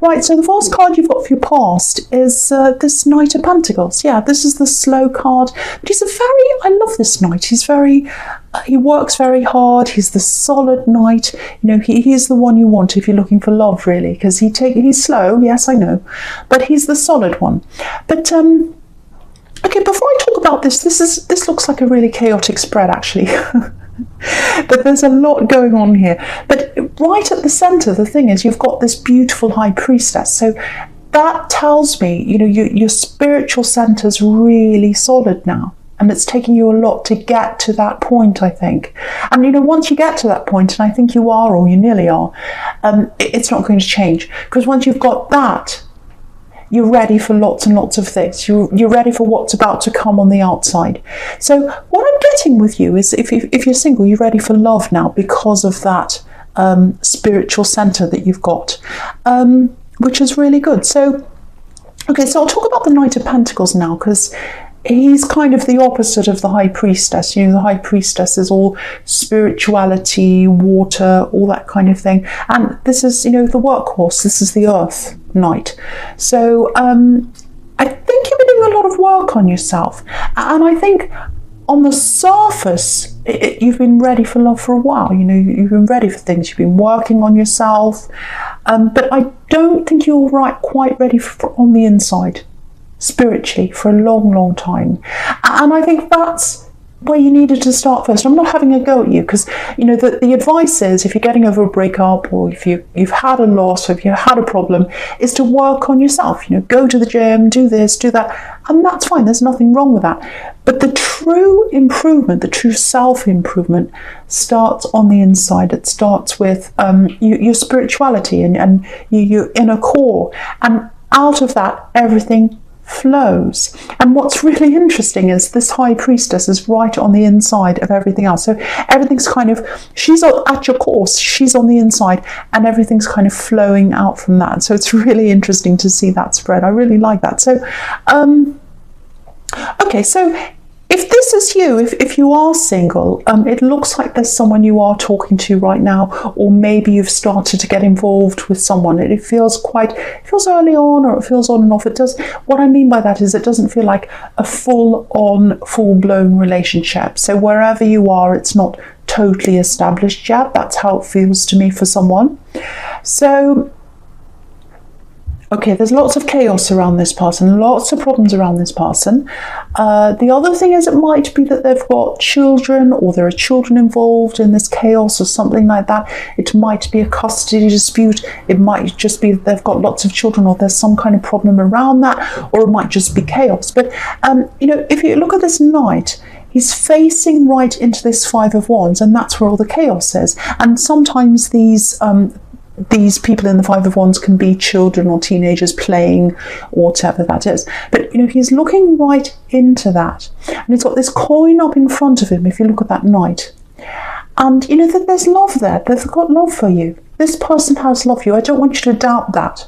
Right, so the first card you've got for your past is this Knight of Pentacles. Yeah, this is the slow card. But I love this Knight. He works very hard. He's the solid Knight. He's the one you want if you're looking for love, really, because he's slow, yes, I know, but he's the solid one. But, okay, before I talk about this looks like a really chaotic spread, actually. But there's a lot going on here. But right at the center, the thing is, you've got this beautiful High Priestess. So that tells me, your spiritual center's really solid now. And it's taking you a lot to get to that point, I think. And, once you get to that point, and I think you are, or you nearly are, it's not going to change. Because once you've got that, you're ready for lots and lots of things. You're ready for what's about to come on the outside. So what I'm getting with you is if you're single, you're ready for love now because of that spiritual center that you've got, which is really good. So, okay, so I'll talk about the Knight of Pentacles now, because he's kind of the opposite of the High Priestess. The High Priestess is all spirituality, water, all that kind of thing. And this is, the workhorse. This is the Earth Knight. So I think you've been doing a lot of work on yourself. And I think on the surface, you've been ready for love for a while. You've been ready for things. You've been working on yourself. But I don't think you're quite ready on the inside, spiritually, for a long, long time. And I think that's where you needed to start first. I'm not having a go at you, because the advice is, if you're getting over a breakup, or if you've had a loss, or if you've had a problem, is to work on yourself. Go to the gym, do this, do that, and that's fine. There's nothing wrong with that. But the true improvement, the true self-improvement, starts on the inside. It starts with your spirituality and your inner core, and out of that, everything flows. And what's really interesting is this High Priestess is right on the inside of everything else. So everything's she's at your course, she's on the inside, and everything's kind of flowing out from that. So it's really interesting to see that spread. I really like that. So okay, so if this is you, if you are single, it looks like there's someone you are talking to right now, or maybe you've started to get involved with someone. It feels early on, or it feels on and off. What I mean by that is, it doesn't feel like a full-on, full-blown relationship. So wherever you are, it's not totally established yet. That's how it feels to me for someone. So okay, there's lots of chaos around this person, lots of problems around this person. The other thing is, it might be that they've got children, or there are children involved in this chaos, or something like that. It might be a custody dispute. It might just be that they've got lots of children, or there's some kind of problem around that, or it might just be chaos. But, if you look at this Knight, he's facing right into this Five of Wands, and that's where all the chaos is. And sometimes these people in the Five of Wands can be children or teenagers playing, or whatever that is. But, he's looking right into that. And he's got this coin up in front of him, if you look at that Knight. And, that there's love there. They've got love for you. This person has love for you. I don't want you to doubt that.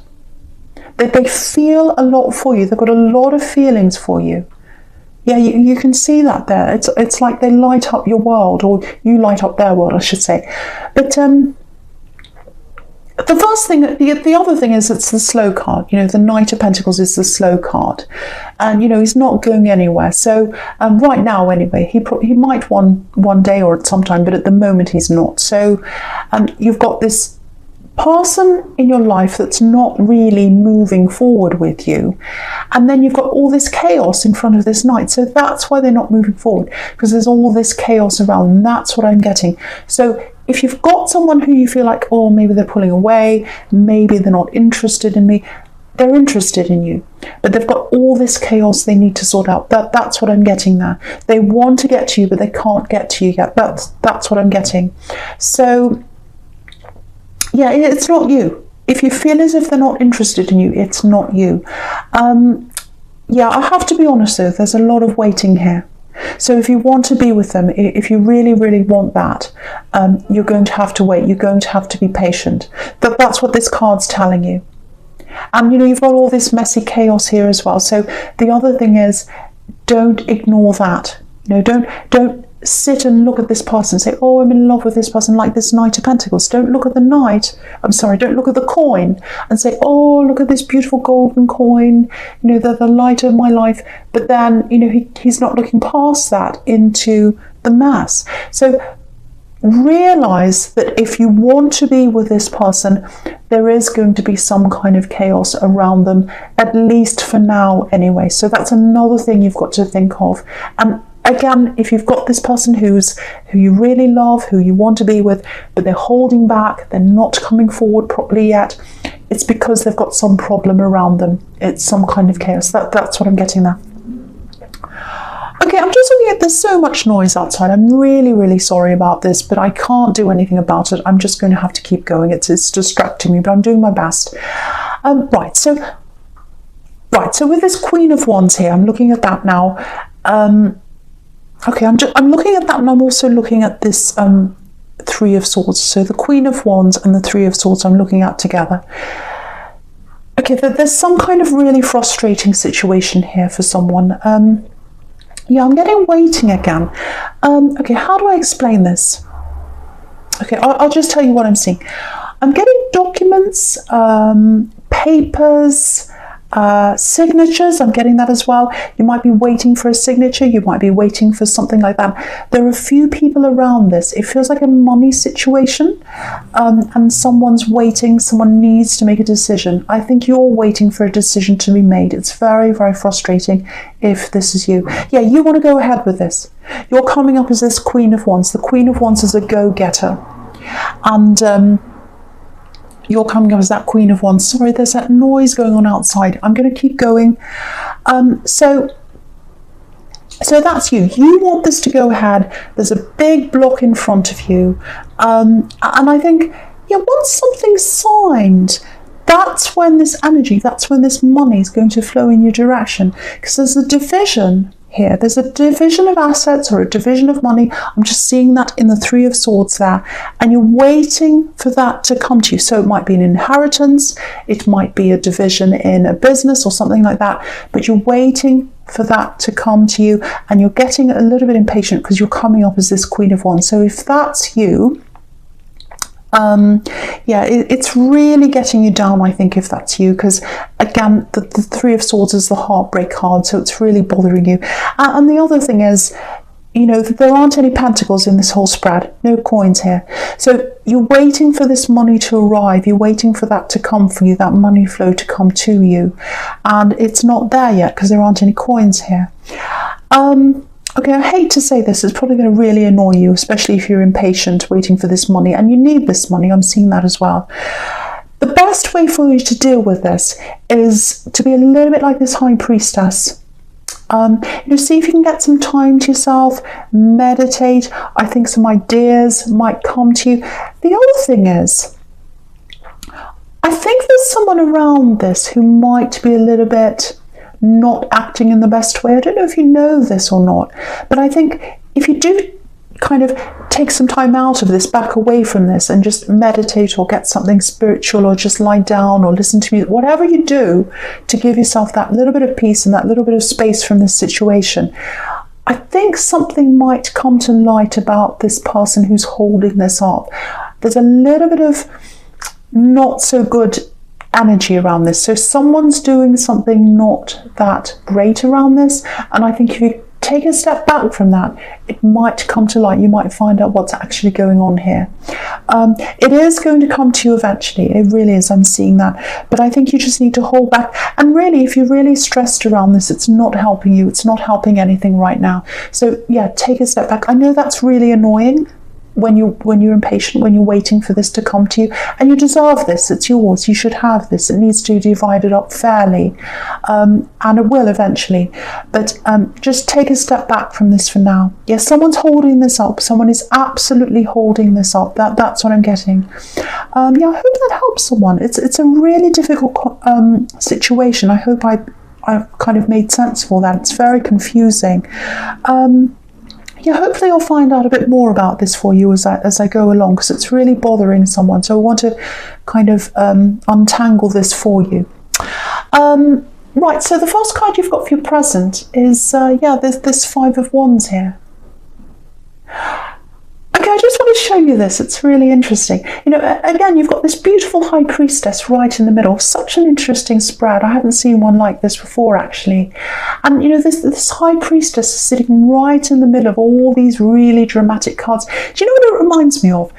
That they feel a lot for you. They've got a lot of feelings for you. Yeah, you can see that there. It's like they light up your world, or you light up their world, I should say. But, the first thing, the other thing is, it's the slow card. The Knight of Pentacles is the slow card, and he's not going anywhere. So right now, anyway, he might one day or at some time, but at the moment he's not. So you've got this person in your life that's not really moving forward with you, and then you've got all this chaos in front of this Knight. So that's why they're not moving forward, because there's all this chaos around, and that's what I'm getting. So if you've got someone who you feel like, oh, maybe they're pulling away, maybe they're not interested in me, they're interested in you, but they've got all this chaos they need to sort out. That's what I'm getting there. They want to get to you, but they can't get to you yet. That's what I'm getting. So yeah, it's not you. If you feel as if they're not interested in you, it's not you. Yeah, I have to be honest though, there's a lot of waiting here. So if you want to be with them, if you really, really want that, you're going to have to wait. You're going to have to be patient. That's what this card's telling you. And you've got all this messy chaos here as well. So the other thing is, don't ignore that. Don't sit and look at this person and say, oh, I'm in love with this person, like this Knight of Pentacles. Don't look at the knight. Don't look at the coin and say, oh, look at this beautiful golden coin, you know, the light of my life. But then, you know, he's not looking past that into the mass. So realize that if you want to be with this person, there is going to be some kind of chaos around them, at least for now anyway. So that's another thing you've got to think of. And again, if you've got this person who you really love, who you want to be with, but they're holding back, they're not coming forward properly yet, it's because they've got some problem around them. It's some kind of chaos. That's what I'm getting there. Okay, I'm just looking at, there's so much noise outside. I'm really, really sorry about this, but I can't do anything about it. I'm just going to have to keep going. It's distracting me, but I'm doing my best. Right, so with this Queen of Wands here, I'm looking at that now. Okay, I'm looking at that, and I'm also looking at this Three of Swords. So the Queen of Wands and the Three of Swords I'm looking at together. Okay, there's some kind of really frustrating situation here for someone. Yeah, I'm getting waiting again. Okay, how do I explain this? Okay, I'll just tell you what I'm seeing. I'm getting documents, papers, signatures. I'm getting that as well. You might be waiting for a signature. You might be waiting for something like that. There are a few people around this. It feels like a money situation, and someone's waiting. Someone needs to make a decision. I think you're waiting for a decision to be made. It's very, very frustrating if this is you. Yeah, you want to go ahead with this. You're coming up as this Queen of Wands. The Queen of Wands is a go-getter, and you're coming up as that Queen of Wands. Sorry, there's that noise going on outside. I'm going to keep going. So that's you. You want this to go ahead. There's a big block in front of you. And I think, yeah, once something's signed, that's when this energy, that's when this money is going to flow in your direction. Because there's a division here. There's a division of assets or a division of money. I'm just seeing that in the Three of Swords there. And you're waiting for that to come to you. So it might be an inheritance. It might be a division in a business or something like that. But you're waiting for that to come to you. And you're getting a little bit impatient because you're coming up as this Queen of Wands. So if that's you, yeah, it's really getting you down, I think, if that's you, because again, the Three of Swords is the heartbreak card, so it's really bothering you. And the other thing is, you know, there aren't any pentacles in this whole spread, no coins here. So you're waiting for this money to arrive, you're waiting for that to come for you, that money flow to come to you, and it's not there yet because there aren't any coins here. Okay, I hate to say this, it's probably going to really annoy you, especially if you're impatient waiting for this money, and you need this money. I'm seeing that as well. The best way for you to deal with this is to be a little bit like this High Priestess. You know, see if you can get some time to yourself, meditate. I think some ideas might come to you. The other thing is, I think there's someone around this who might be a little bit not acting in the best way. I don't know if you know this or not, but I think if you do kind of take some time out of this, back away from this, and just meditate or get something spiritual or just lie down or listen to music, whatever you do to give yourself that little bit of peace and that little bit of space from this situation, I think something might come to light about this person who's holding this up. There's a little bit of not so good energy around this. So someone's doing something not that great around this, and I think if you take a step back from that, it might come to light. You might find out what's actually going on here. It is going to come to you eventually. It really is. I'm seeing that. But I think you just need to hold back. And really, if you're really stressed around this, it's not helping you. It's not helping anything right now. So yeah, take a step back. I know that's really annoying when you're impatient, when you're waiting for this to come to you, and you deserve this. It's yours. You should have this. It needs to be divided up fairly, and it will eventually. But just take a step back from this for now. Yes, someone's holding this up. Someone is absolutely holding this up. That's what I'm getting. Yeah, I hope that helps someone. It's a really difficult situation. I hope I've kind of made sense for that. It's very confusing. Yeah, hopefully I'll find out a bit more about this for you as I go along, because it's really bothering someone. So I want to kind of untangle this for you. Right, so the first card you've got for your present is, yeah, there's this Five of Wands here. show you this. It's really interesting. Again, you've got this beautiful High Priestess right in the middle. Such an interesting spread. I haven't seen one like this before, actually. And, this High Priestess is sitting right in the middle of all these really dramatic cards. Do you know what it reminds me of?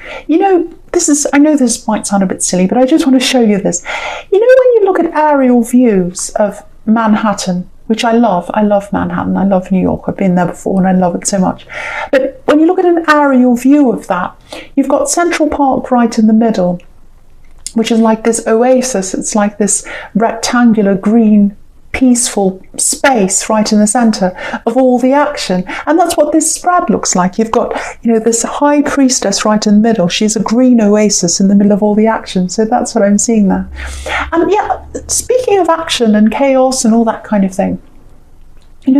I know this might sound a bit silly, but I just want to show you this. When you look at aerial views of Manhattan, which I love Manhattan, I love New York, I've been there before and I love it so much. But when you look at an aerial view of that, you've got Central Park right in the middle, which is like this oasis. It's like this rectangular green peaceful space right in the center of all the action, and that's what this spread looks like. You've got this High Priestess right in the middle. She's a green oasis in the middle of all the action, so that's what I'm seeing there. And yeah, speaking of action and chaos and all that kind of thing,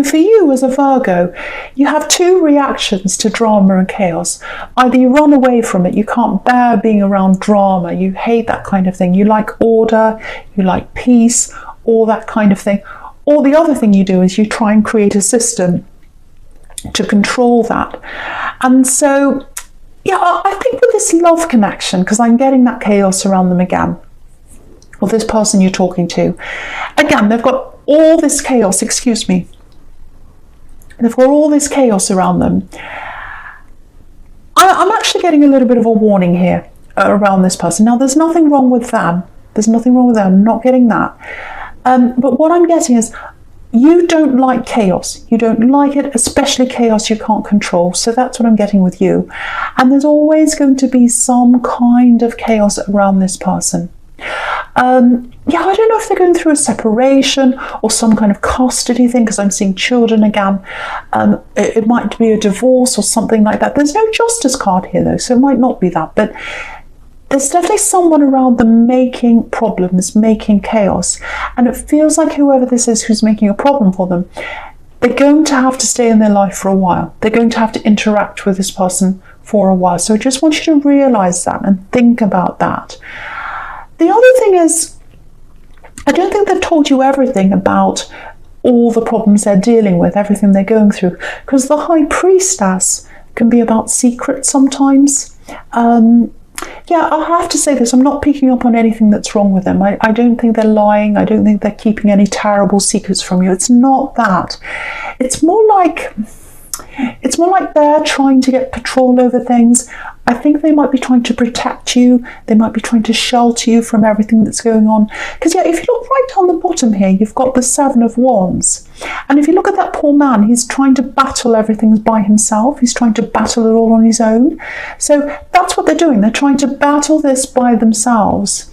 for you as a Virgo, you have two reactions to drama and chaos. Either you run away from it, you can't bear being around drama, you hate that kind of thing, you like order, you like peace, all that kind of thing. Or the other thing you do is you try and create a system to control that. And so, yeah, I think with this love connection, because I'm getting that chaos around them again, or this person you're talking to, again, they've got all this chaos, they've got all this chaos around them. I'm actually getting a little bit of a warning here around this person. Now, there's nothing wrong with them. I'm not getting that. But what I'm getting is you don't like chaos. You don't like it, especially chaos you can't control. So that's what I'm getting with you. And there's always going to be some kind of chaos around this person. Yeah, I don't know if they're going through a separation or some kind of custody thing, because I'm seeing children again. It might be a divorce or something like that. There's no justice card here, though, so it might not be that. But there's definitely someone around them making problems, making chaos. And it feels like whoever this is who's making a problem for them, they're going to have to stay in their life for a while. They're going to have to interact with this person for a while. So I just want you to realise that and think about that. The other thing is, I don't think they've told you everything about all the problems they're dealing with, everything they're going through, because the High Priestess can be about secrets sometimes. Yeah, I'll have to say this, I'm not picking up on anything that's wrong with them. I don't think they're lying. I don't think they're keeping any terrible secrets from you. It's not that. It's more like they're trying to get control over things. I think they might be trying to protect you. They might be trying to shelter you from everything that's going on. Because yeah, if you look right on the bottom here, you've got the Seven of Wands. And if you look at that poor man, he's trying to battle everything by himself. He's trying to battle it all on his own. So that's what they're doing. They're trying to battle this by themselves.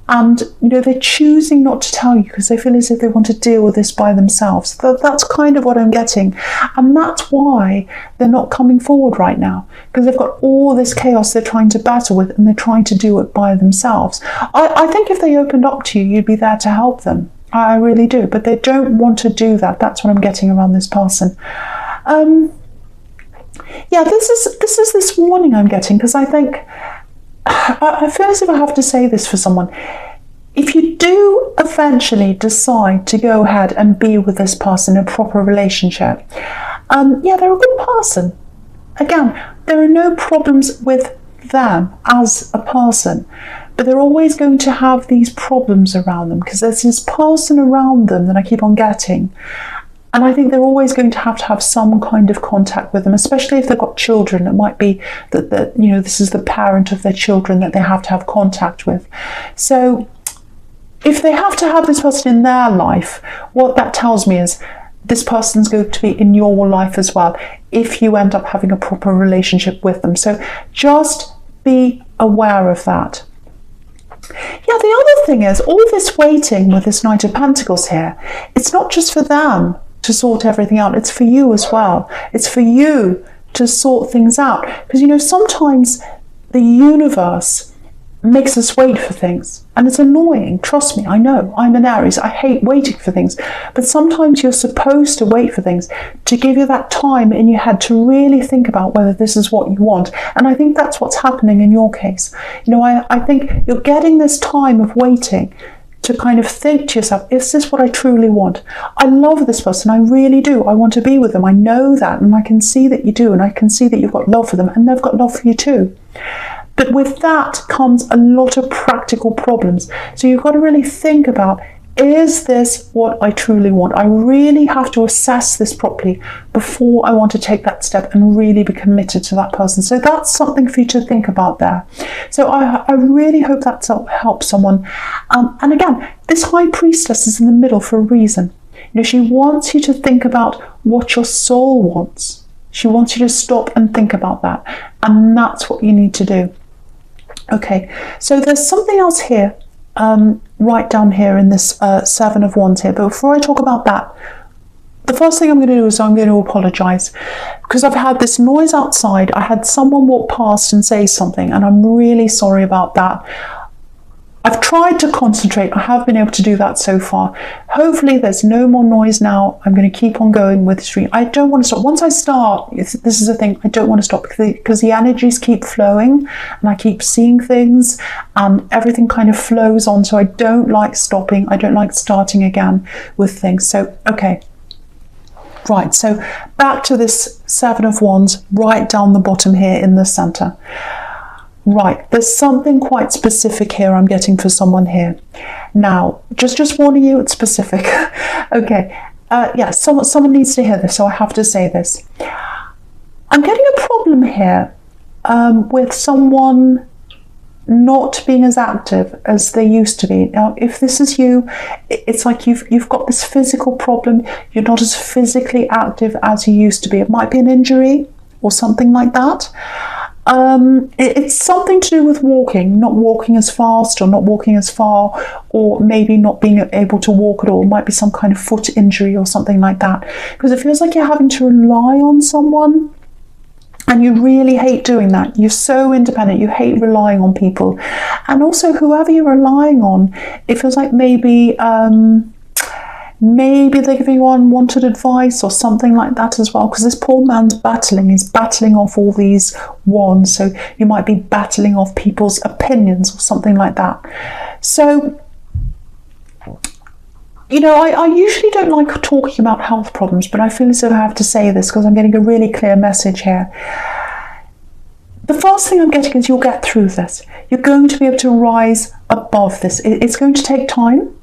And, they're choosing not to tell you because they feel as if they want to deal with this by themselves. That's kind of what I'm getting. And that's why they're not coming forward right now, because they've got all this chaos they're trying to battle with and they're trying to do it by themselves. I think if they opened up to you, you'd be there to help them. I really do. But they don't want to do that. That's what I'm getting around this person. Yeah, this is this warning I'm getting, because I think, I feel as if I have to say this for someone. If you do eventually decide to go ahead and be with this person in a proper relationship, yeah, they're a good person. Again, there are no problems with them as a person, but they're always going to have these problems around them because there's this person around them that I keep on getting. And I think they're always going to have some kind of contact with them, especially if they've got children. It might be that this is the parent of their children that they have to have contact with. So if they have to have this person in their life, what that tells me is this person's going to be in your life as well if you end up having a proper relationship with them. So just be aware of that. Yeah, the other thing is, all this waiting with this Knight of Pentacles here, it's not just for them to sort everything out, it's for you as well. It's for you to sort things out. Because, sometimes the universe makes us wait for things. And it's annoying, trust me, I know. I'm an Aries, I hate waiting for things. But sometimes you're supposed to wait for things to give you that time in your head to really think about whether this is what you want. And I think that's what's happening in your case. I think you're getting this time of waiting to kind of think to yourself, is this what I truly want? I love this person, I really do. I want to be with them. I know that, and I can see that you do, and I can see that you've got love for them, and they've got love for you too. But with that comes a lot of practical problems. So you've got to really think about, is this what I truly want? I really have to assess this properly before I want to take that step and really be committed to that person. So that's something for you to think about there. So I really hope that helps someone. And again, this High Priestess is in the middle for a reason. She wants you to think about what your soul wants. She wants you to stop and think about that. And that's what you need to do. Okay, so there's something else here. Right down here in this Seven of Wands here. But before I talk about that, the first thing I'm going to do is I'm going to apologise, because I've had this noise outside. I had someone walk past and say something, and I'm really sorry about that. I've tried to concentrate. I have been able to do that so far. Hopefully there's no more noise now. I'm going to keep on going with the stream. I don't want to stop. Once I start, this is the thing, I don't want to stop, because the energies keep flowing and I keep seeing things and everything kind of flows on. So I don't like stopping. I don't like starting again with things. So, okay. Right, so back to this Seven of Wands right down the bottom here in the centre. Right, there's something quite specific here I'm getting for someone here. Now, just warning you, it's specific. Okay, yeah, someone needs to hear this, so I have to say this. I'm getting a problem here with someone not being as active as they used to be. Now, if this is you, it's like you've got this physical problem. You're not as physically active as you used to be. It might be an injury or something like that. It's something to do with walking, not walking as fast or not walking as far, or maybe not being able to walk at all. It might be some kind of foot injury or something like that, because it feels like you're having to rely on someone, and you really hate doing that. You're so independent, you hate relying on people. And also, whoever you're relying on, it feels like maybe they're giving you unwanted advice or something like that as well, because this poor man's battling. He's battling off all these wands, so you might be battling off people's opinions or something like that. So, I usually don't like talking about health problems, but I feel as though I have to say this because I'm getting a really clear message here. The first thing I'm getting is you'll get through this. You're going to be able to rise above this. It's going to take time.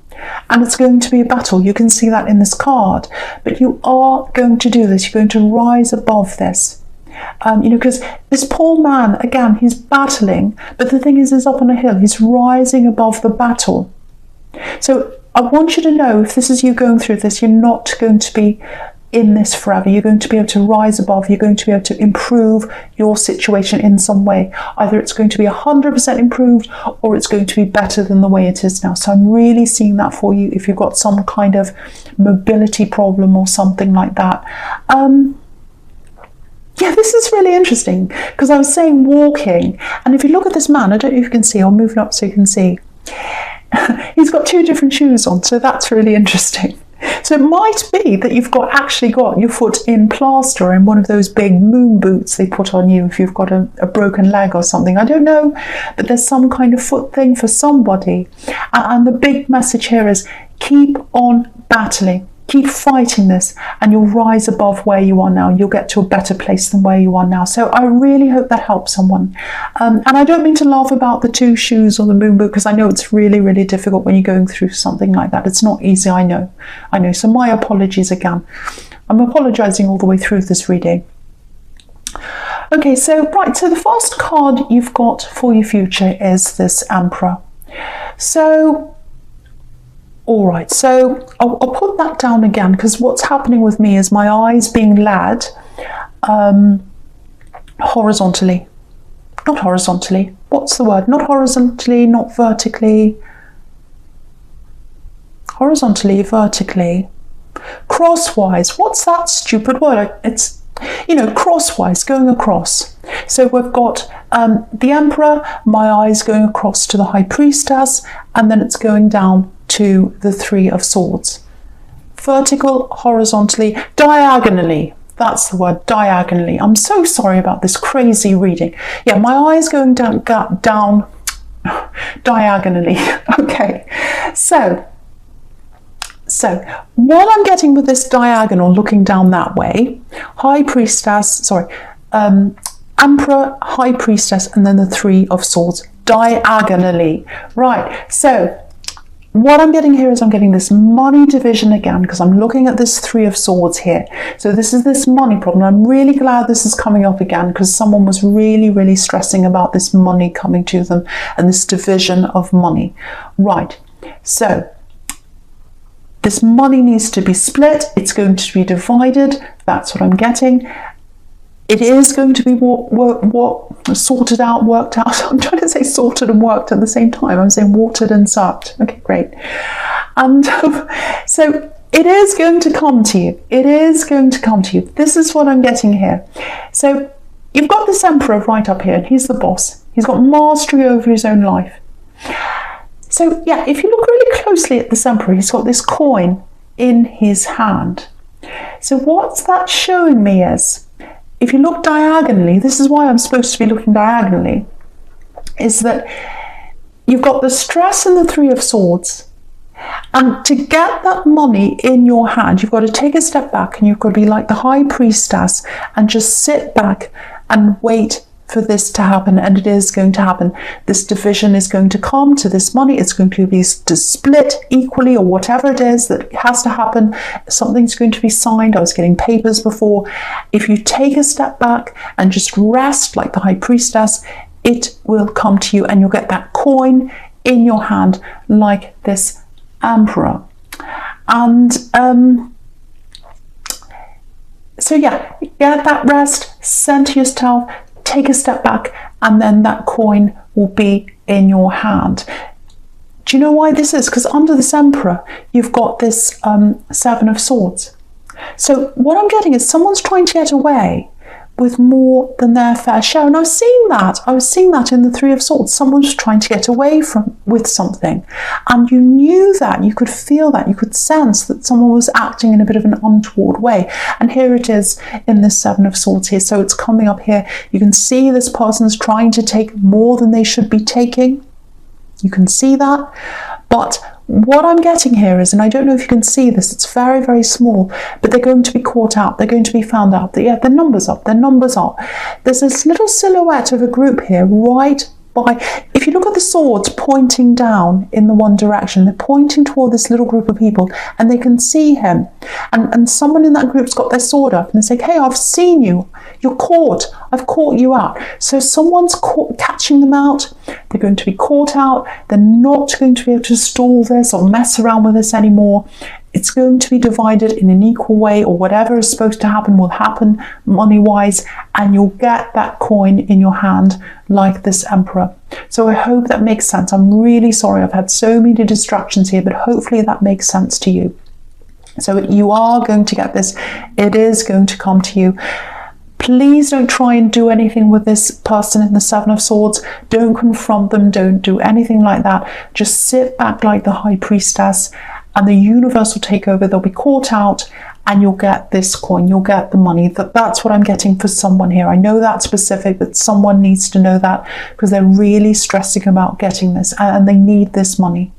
And it's going to be a battle. You can see that in this card. But you are going to do this. You're going to rise above this. Because this poor man, again, he's battling. But the thing is, he's up on a hill. He's rising above the battle. So I want you to know, if this is you going through this, you're not going to be in this forever. You're going to be able to rise above. You're going to be able to improve your situation in some way. Either it's going to be 100% improved, or it's going to be better than the way it is now. So I'm really seeing that for you if you've got some kind of mobility problem or something like that. Yeah, this is really interesting, because I was saying walking, and if you look at this man, I don't know if you can see, I'll move it up so you can see. He's got two different shoes on, so that's really interesting. So it might be that you've actually got your foot in plaster, or in one of those big moon boots they put on you if you've got a broken leg or something. I don't know, but there's some kind of foot thing for somebody. And the big message here is keep on battling. Keep fighting this, and you'll rise above where you are now. You'll get to a better place than where you are now. So I really hope that helps someone. And I don't mean to laugh about the two shoes or the moon boot, because I know it's really, really difficult when you're going through something like that. It's not easy, I know. So my apologies again. I'm apologising all the way through this reading. Okay, so the first card you've got for your future is this Emperor. So all right, so I'll put that down again, because what's happening with me is my eyes being led horizontally. Not horizontally. What's the word? Not horizontally, not vertically. Horizontally, vertically. Crosswise. What's that stupid word? It's, crosswise, going across. So we've got the Emperor, my eyes going across to the High Priestess, and then it's going down to the Three of Swords. Vertical, horizontally, diagonally. That's the word, diagonally. I'm so sorry about this crazy reading. Yeah, my eyes going down diagonally. Okay, so what I'm getting with this diagonal looking down that way, High Priestess, sorry, Emperor, High Priestess, and then the Three of Swords diagonally. Right, so what I'm getting here is I'm getting this money division again, because I'm looking at this Three of Swords here. So this is this money problem. I'm really glad this is coming up again, because someone was really stressing about this money coming to them and this division of money. Right, so this money needs to be split. It's going to be divided. That's what I'm getting. It is going to be sorted out, worked out. I'm trying to say sorted and worked at the same time. I'm saying watered and sucked. Okay, great. And so it is going to come to you. It is going to come to you. This is what I'm getting here. So you've got this Emperor right up here, and he's the boss. He's got mastery over his own life. So yeah, if you look really closely at this Emperor, he's got this coin in his hand. So what's that showing me is, if you look diagonally, this is why I'm supposed to be looking diagonally, is that you've got the stress and the Three of Swords. And to get that money in your hand, you've got to take a step back, and you've got to be like the High Priestess and just sit back and wait for this to happen. And it is going to happen. This division is going to come to this money. It's going to be split equally, or whatever it is that has to happen. Something's going to be signed. I was getting papers before. If you take a step back and just rest like the High Priestess, it will come to you, and you'll get that coin in your hand like this Emperor. And so yeah, get that rest, center yourself, take a step back, and then that coin will be in your hand. Do you know why this is? Because under this Emperor, you've got this Seven of Swords. So what I'm getting is someone's trying to get away with more than their fair share. And I was seeing that in the Three of Swords. Someone was trying to get away with something. And you knew that, you could feel that, you could sense that someone was acting in a bit of an untoward way. And here it is in this Seven of Swords here. So it's coming up here. You can see this person's trying to take more than they should be taking. You can see that. But what I'm getting here is, and I don't know if you can see this, it's very small, but they're going to be caught out. They're going to be found out. Yeah, their numbers up. There's this little silhouette of a group here right by, if you look at the swords pointing down in the one direction, they're pointing toward this little group of people, and they can see him. And someone in that group's got their sword up, and they say, hey, I've seen you. You're caught. I've caught you out. So someone's catching them out. They're going to be caught out. They're not going to be able to stall this or mess around with this anymore. It's going to be divided in an equal way, or whatever is supposed to happen will happen money-wise, and you'll get that coin in your hand like this Emperor. So I hope that makes sense. I'm really sorry I've had so many distractions here, but hopefully that makes sense to you. So you are going to get this. It is going to come to you. Please don't try and do anything with this person in the Seven of Swords. Don't confront them. Don't do anything like that. Just sit back like the High Priestess, and the universe will take over. They'll be caught out, and you'll get this coin. You'll get the money. That's what I'm getting for someone here. I know that's specific, but someone needs to know that, because they're really stressing about getting this, and they need this money.